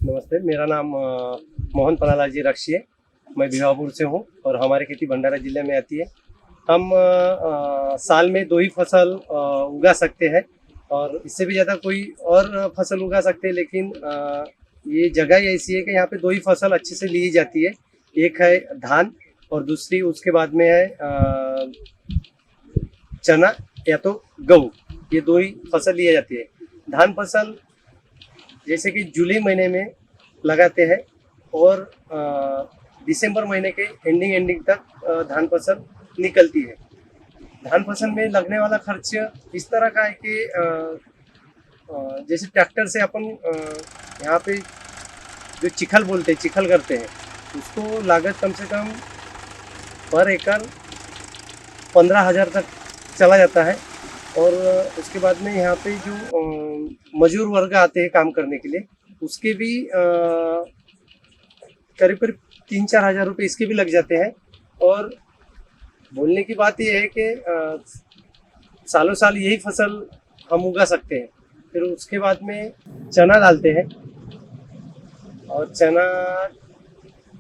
नमस्ते, मेरा नाम मोहन पन्नालाल जी रक्षी है। मैं भिवापुर से हूँ और हमारी खेती भंडारा जिले में आती है। हम साल में 2 ही फसल उगा सकते हैं और इससे भी ज़्यादा कोई और फसल उगा सकते हैं, लेकिन ये जगह ही ऐसी है कि यहाँ पे 2 ही फसल अच्छे से ली जाती है। एक है धान और दूसरी उसके बाद में है चना या तो गेहूँ। ये 2 ही फसल ली जाती है। धान फसल जैसे कि जुलाई महीने में लगाते हैं और दिसंबर महीने के एंडिंग तक धान फसल निकलती है। धान फसल में लगने वाला खर्च इस तरह का है कि जैसे ट्रैक्टर से अपन यहाँ पे जो चिखल बोलते हैं, चिखल करते हैं, उसको लागत कम से कम पर एकड़ 15,000 तक चला जाता है। और उसके बाद में यहाँ पे जो मजदूर वर्ग आते हैं काम करने के लिए, उसके भी करीब करीब 3-4 हज़ार रुपये इसके भी लग जाते हैं। और बोलने की बात यह है कि सालों साल यही फसल हम उगा सकते हैं। फिर उसके बाद में चना डालते हैं और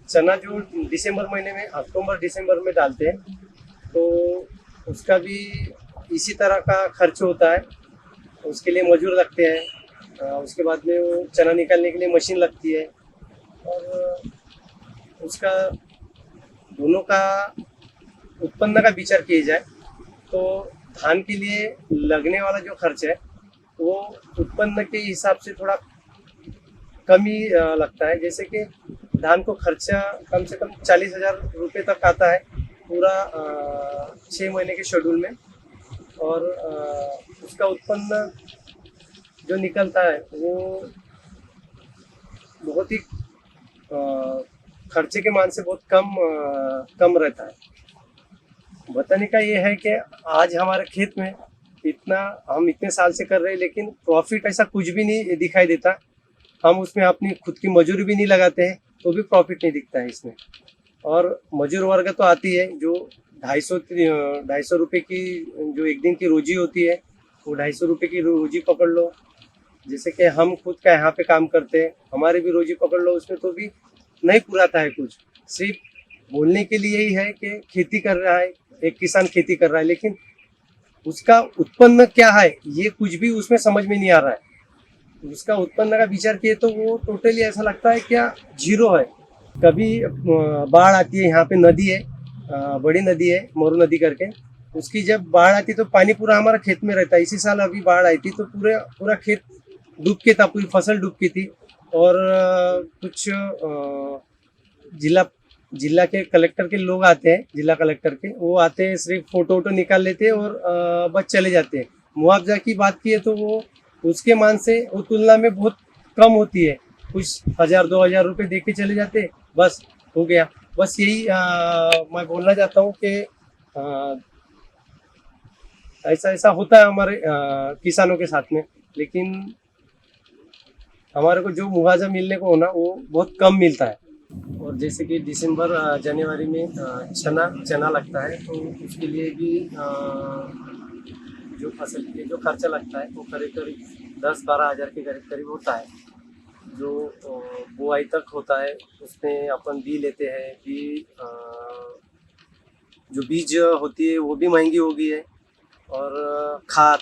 चना जो दिसंबर महीने में, अक्टूबर दिसंबर में डालते हैं, तो उसका भी इसी तरह का खर्च होता है। उसके लिए मजदूर लगते हैं। उसके बाद में वो चना निकालने के लिए मशीन लगती है और उसका दोनों का उत्पन्न का विचार किया जाए तो धान के लिए लगने वाला जो खर्च है वो उत्पन्न के हिसाब से थोड़ा कम ही लगता है। जैसे कि धान को खर्चा कम से कम 40,000 रुपये तक आता है पूरा 6 महीने के शेड्यूल में। और उसका उत्पन्न जो निकलता है वो बहुत ही खर्चे के मान से बहुत कम रहता है। बताने का ये है कि आज हमारे खेत में हम इतने साल से कर रहे हैं, लेकिन प्रॉफिट ऐसा कुछ भी नहीं दिखाई देता। हम उसमें अपनी खुद की मजदूरी भी नहीं लगाते हैं तो भी प्रॉफिट नहीं दिखता है इसमें। और मजदूर वर्ग तो आती है जो 250 रुपये की जो एक दिन की रोजी होती है, वो 250 रुपये की रोजी पकड़ लो। जैसे कि हम खुद का यहाँ पे काम करते हैं, हमारी भी रोजी पकड़ लो, उसमें तो भी नहीं पुराता है कुछ। सिर्फ बोलने के लिए ही है कि खेती कर रहा है, एक किसान खेती कर रहा है, लेकिन उसका उत्पन्न क्या है ये कुछ भी उसमें समझ में नहीं आ रहा है। उसका उत्पन्न का विचार किए तो वो टोटली ऐसा लगता है क्या जीरो है। कभी बाढ़ आती है, यहाँ पे नदी है, बड़ी नदी है मोरू नदी करके, उसकी जब बाढ़ आती तो पानी पूरा हमारा खेत में रहता है। इसी साल अभी बाढ़ आई थी तो पूरा खेत डूब के था, पूरी फसल डूब की थी। और कुछ जिला के कलेक्टर के लोग आते हैं, जिला कलेक्टर के, वो आते हैं, सिर्फ फोटो निकाल लेते हैं और बस चले जाते हैं। मुआवजा की बात की है तो वो उसके मान से वो तुलना में बहुत कम होती है। कुछ 1,000-2,000 रुपये दे के चले जाते, बस हो गया। बस यही मैं बोलना चाहता हूँ कि ऐसा ऐसा होता है हमारे किसानों के साथ में, लेकिन हमारे को जो मुआवजा मिलने को होना वो बहुत कम मिलता है। और जैसे कि दिसंबर जनवरी में चना लगता है, तो उसके लिए भी जो फसल के लिए जो खर्चा लगता है वो करीब करीब 10-12 हज़ार के करीब करीब होता है। जो बुआई तक होता है उसमें अपन बी लेते हैं, जो बीज होती है वो भी महंगी हो गई है। और खाद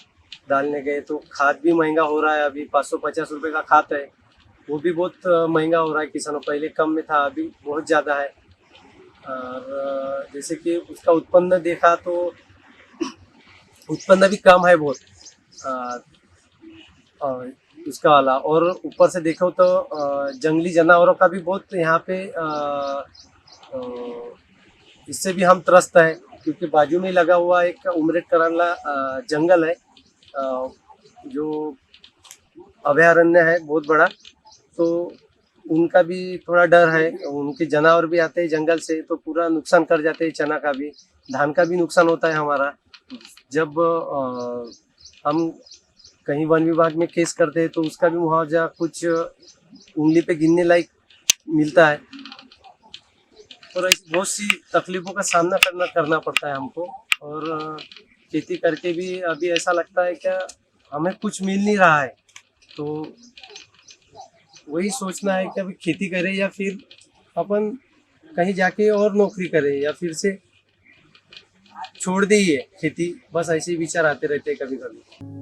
डालने गए तो खाद भी महंगा हो रहा है। अभी 550 रुपये का खाद है, वो भी बहुत महंगा हो रहा है किसानों। पहले कम में था, अभी बहुत ज़्यादा है। और जैसे कि उसका उत्पन्न देखा तो उत्पन्न भी कम है बहुत उसका वाला। और ऊपर से देखो तो जंगली जानवरों का भी बहुत यहाँ पे इससे भी हम त्रस्त है, क्योंकि बाजू में लगा हुआ एक उमरेड करला जंगल है, जो अभयारण्य है बहुत बड़ा। तो उनका भी थोड़ा डर है, उनके जानवर भी आते हैं जंगल से तो पूरा नुकसान कर जाते हैं। चना का भी, धान का भी नुकसान होता है हमारा। जब हम कहीं वन विभाग में केस करते हैं तो उसका भी मुआवजा कुछ उंगली पे गिनने लायक मिलता है। और ऐसी बहुत सी तकलीफों का सामना करना पड़ता है हमको। और खेती करके भी अभी ऐसा लगता है क्या हमें कुछ मिल नहीं रहा है। तो वही सोचना है कि अभी खेती करें या फिर अपन कहीं जाके और नौकरी करें या फिर से छोड़ दी है खेती। बस ऐसे ही विचार आते रहते हैं कभी कभी।